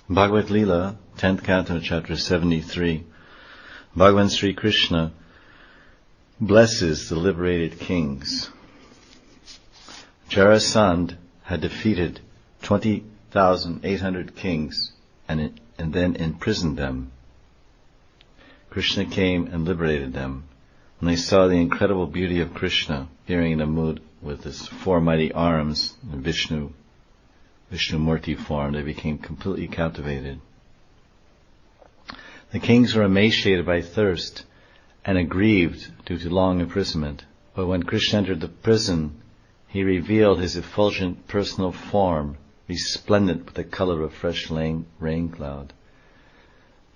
Bhagavad Leela, 10th Canto, Chapter 73. Bhagavan Sri Krishna blesses the liberated kings. Jarasandha had defeated 20,800 kings and then imprisoned them. Krishna came and liberated them. When they saw the incredible beauty of Krishna appearing in a mood with his four mighty arms in Vishnu Murti form, they became completely captivated. The kings were emaciated by thirst and aggrieved due to long imprisonment. But when Krishna entered the prison, he revealed his effulgent personal form, resplendent with the color of fresh rain cloud.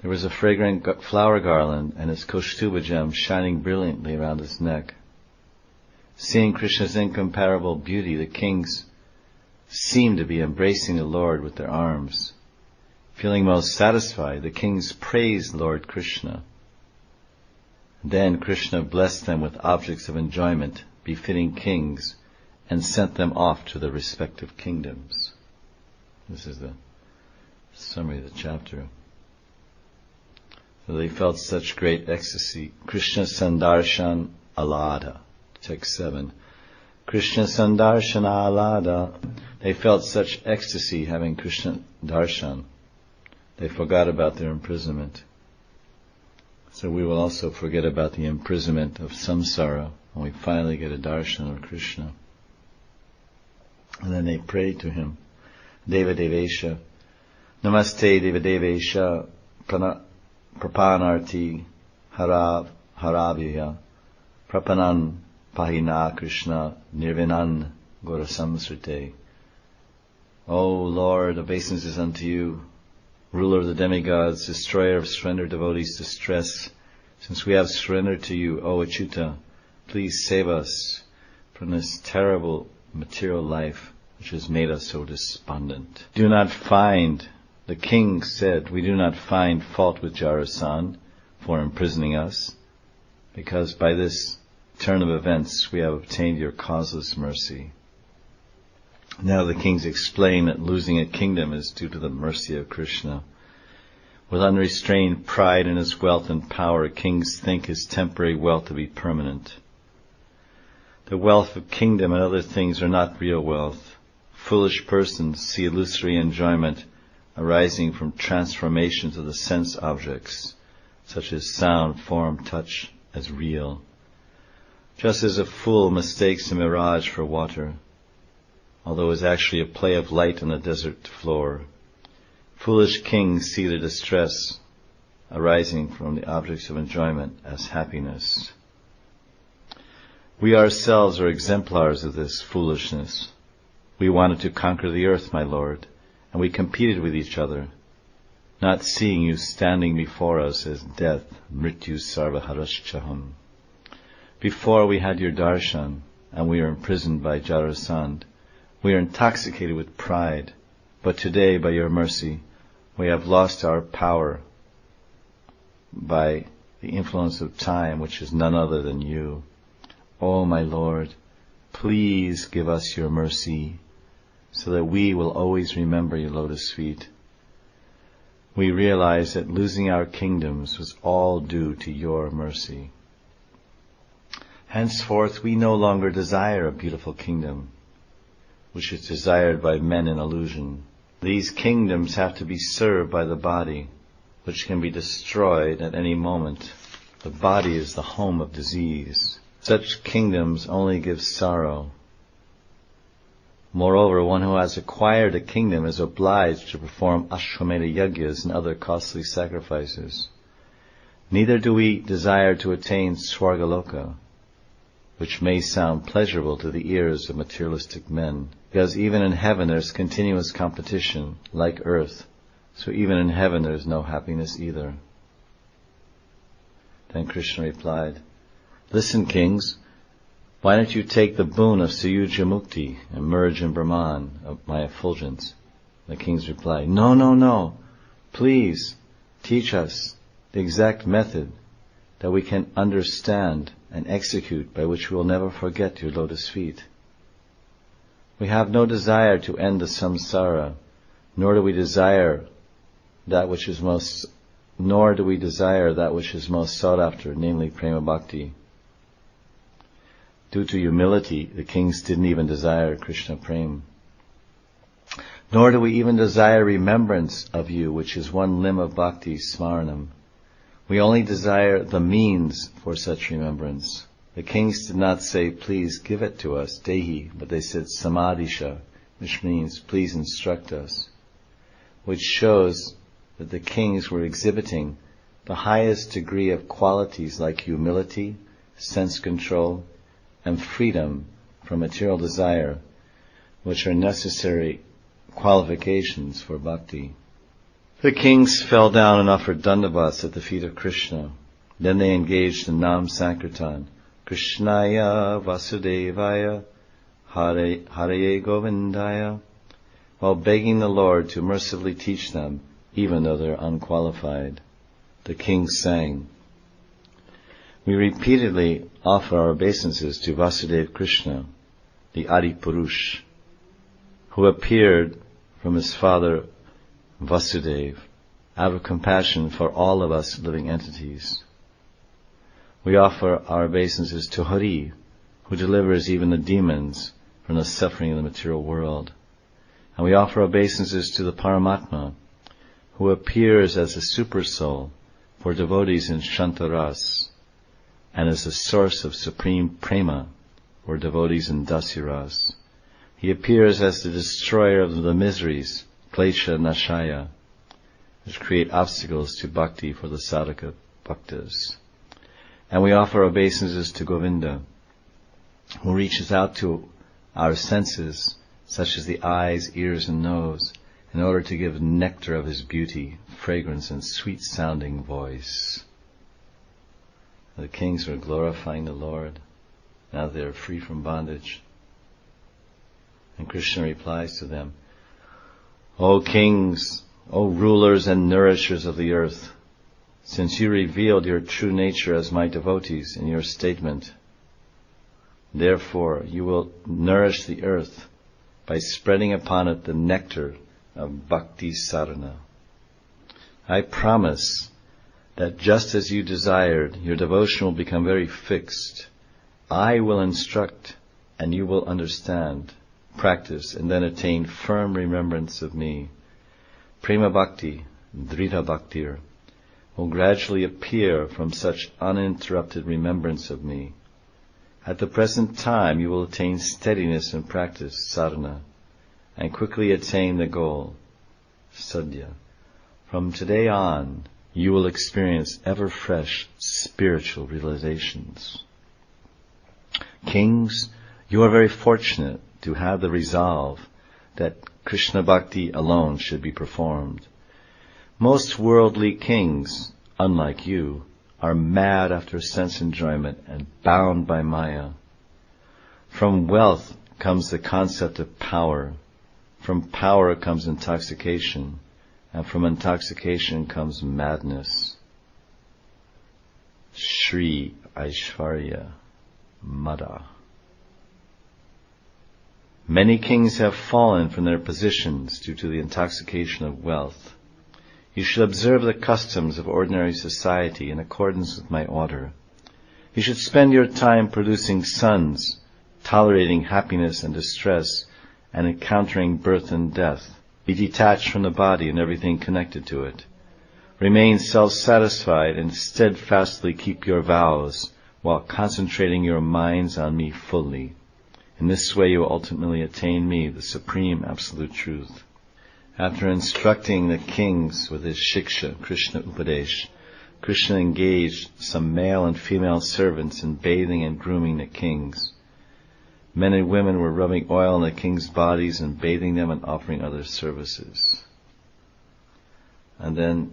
There was a fragrant flower garland and his Kaustuba gem shining brilliantly around his neck. Seeing Krishna's incomparable beauty, the kings seemed to be embracing the Lord with their arms. Feeling most satisfied, the kings praised Lord Krishna. Then Krishna blessed them with objects of enjoyment befitting kings and sent them off to their respective kingdoms. This is the summary of the chapter. So they felt such great ecstasy. Krishna Sandarshan Alada, text 7. Krishna Sandarshana Alada. They felt such ecstasy having Krishna Darshan. They forgot about their imprisonment. So we will also forget about the imprisonment of samsara when we finally get a darshan of Krishna. And then they prayed to him. Deva Devesha, Namaste Deva Devesha, Prapanarti Harabhya, Prapanan Pahina Krishna, Nirvinan Gorasamsrite. O Lord, obeisances unto you, ruler of the demigods, destroyer of surrendered devotees' distress. Since we have surrendered to you, O Achyuta, please save us from this terrible material life which has made us so despondent. The king said, we do not find fault with Jarasandha for imprisoning us, because by this turn of events we have obtained your causeless mercy. Now the kings explain that losing a kingdom is due to the mercy of Krishna. With unrestrained pride in his wealth and power, kings think his temporary wealth to be permanent. The wealth of kingdom and other things are not real wealth. Foolish persons see illusory enjoyment arising from transformations of the sense objects, such as sound, form, touch, as real. Just as a fool mistakes a mirage for water, although it is actually a play of light on the desert floor. Foolish kings see the distress arising from the objects of enjoyment as happiness. We ourselves are exemplars of this foolishness. We wanted to conquer the earth, my Lord, and we competed with each other, not seeing you standing before us as death, mrityu sarvaharashchaham. Before we had your darshan, and we were imprisoned by Jarasandha. We are intoxicated with pride, but today, by your mercy, we have lost our power by the influence of time, which is none other than you. O my Lord, please give us your mercy, so that we will always remember your lotus feet. We realize that losing our kingdoms was all due to your mercy. Henceforth, we no longer desire a beautiful kingdom, which is desired by men in illusion. These kingdoms have to be served by the body, which can be destroyed at any moment. The body is the home of disease. Such kingdoms only give sorrow. Moreover, one who has acquired a kingdom is obliged to perform Ashwamedha yagyas and other costly sacrifices. Neither do we desire to attain Swargaloka, which may sound pleasurable to the ears of materialistic men, because even in heaven there is continuous competition, like earth, so even in heaven there is no happiness either. Then Krishna replied, listen, kings, why don't you take the boon of Suyuja Mukti and merge in Brahman of my effulgence? The kings replied, no, please teach us the exact method that we can understand and execute, by which we will never forget your lotus feet. We have no desire to end the samsara, nor do we desire that which is most, nor do we desire that which is most sought after, namely prema bhakti. Due to humility, the kings didn't even desire Krishna prema. Nor do we even desire remembrance of you, which is one limb of bhakti, smaranam. We only desire the means for such remembrance. The kings did not say, please give it to us, dehi, but they said samadhisha, which means please instruct us, which shows that the kings were exhibiting the highest degree of qualities like humility, sense control, and freedom from material desire, which are necessary qualifications for bhakti. The kings fell down and offered dandavats at the feet of Krishna. Then they engaged in Nam Sankirtan, Krishnaya Vasudevaya Hare Govindaya, while begging the Lord to mercifully teach them, even though they're unqualified. The kings sang. We repeatedly offer our obeisances to Vasudeva Krishna, the Adi Purush, who appeared from his father Vasudeva, out of compassion for all of us living entities. We offer our obeisances to Hari, who delivers even the demons from the suffering of the material world. And we offer obeisances to the Paramatma, who appears as a super soul for devotees in Shantaras, and as a source of supreme prema for devotees in Dasiras. He appears as the destroyer of the miseries, Klesha Nashaya, which create obstacles to bhakti for the sadhaka bhaktas. And we offer obeisances to Govinda, who reaches out to our senses, such as the eyes, ears, and nose, in order to give nectar of his beauty, fragrance, and sweet-sounding voice. The kings were glorifying the Lord. Now they are free from bondage. And Krishna replies to them, O kings, O rulers and nourishers of the earth, since you revealed your true nature as my devotees in your statement, therefore you will nourish the earth by spreading upon it the nectar of bhakti sarana. I promise that just as you desired, your devotion will become very fixed. I will instruct, and you will understand, practice, and then attain firm remembrance of me. Prema bhakti, dhrita bhaktir, will gradually appear from such uninterrupted remembrance of me. At the present time you will attain steadiness in practice, sadhana, and quickly attain the goal, sadhya. From today on, you will experience ever-fresh spiritual realizations. Kings, you are very fortunate to have the resolve that Krishna Bhakti alone should be performed. Most worldly kings, unlike you, are mad after sense enjoyment and bound by Maya. From wealth comes the concept of power. From power comes intoxication. And from intoxication comes madness. Shri Aishvarya Mada. Many kings have fallen from their positions due to the intoxication of wealth. You should observe the customs of ordinary society in accordance with my order. You should spend your time producing sons, tolerating happiness and distress, and encountering birth and death. Be detached from the body and everything connected to it. Remain self-satisfied and steadfastly keep your vows while concentrating your minds on me fully. In this way you will ultimately attain me, the supreme absolute truth. After instructing the kings with his shiksha, Krishna Upadesh, Krishna engaged some male and female servants in bathing and grooming the kings. Men and women were rubbing oil on the king's bodies and bathing them and offering other services. And then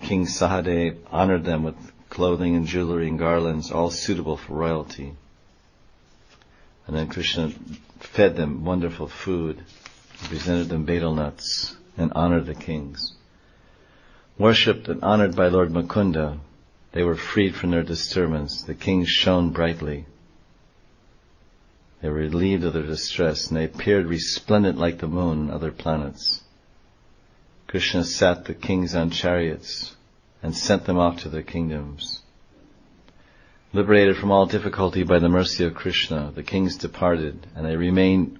King Sahadev honored them with clothing and jewelry and garlands, all suitable for royalty. And then Krishna fed them wonderful food, presented them betel nuts, and honored the kings. Worshipped and honored by Lord Mukunda, they were freed from their disturbance. The kings shone brightly. They were relieved of their distress, and they appeared resplendent like the moon and other planets. Krishna sat the kings on chariots and sent them off to their kingdoms. Liberated from all difficulty by the mercy of Krishna, the kings departed, and they remained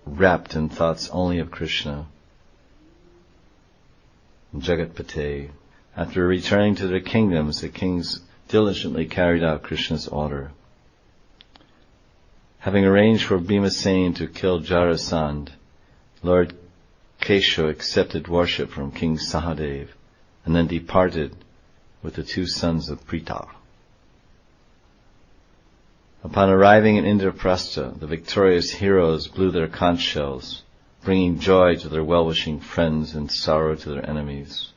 wrapped in thoughts only of Krishna. Jagatpate. After returning to their kingdoms, the kings diligently carried out Krishna's order. Having arranged for Bhimasen to kill Jarasandh, Lord Kesho accepted worship from King Sahadev and then departed with the two sons of Pritha. Upon arriving in Indraprastha, the victorious heroes blew their conch shells, bringing joy to their well-wishing friends and sorrow to their enemies.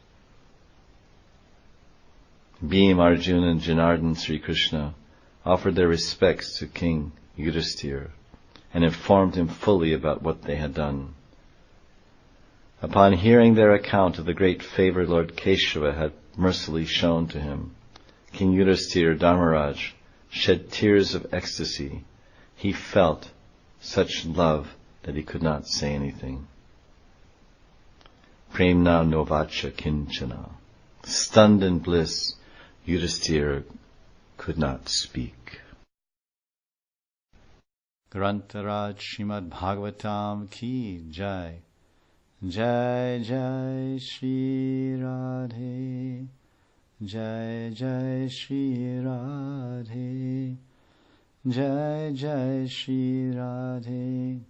Bhima, Arjuna, and Janardhan Sri Krishna offered their respects to King Yudhisthira and informed him fully about what they had done. Upon hearing their account of the great favor Lord Keshava had mercifully shown to him, King Yudhisthira Dharmaraj shed tears of ecstasy. He felt such love that he could not say anything. Premna novacha kinchana. Stunned in bliss, Yudhisthira could not speak. Grantaraj Srimad Bhagavatam ki jai. Jai Jai Shri Radhe. Jai Jai Shri Radhe. Jai Jai Shri Radhe.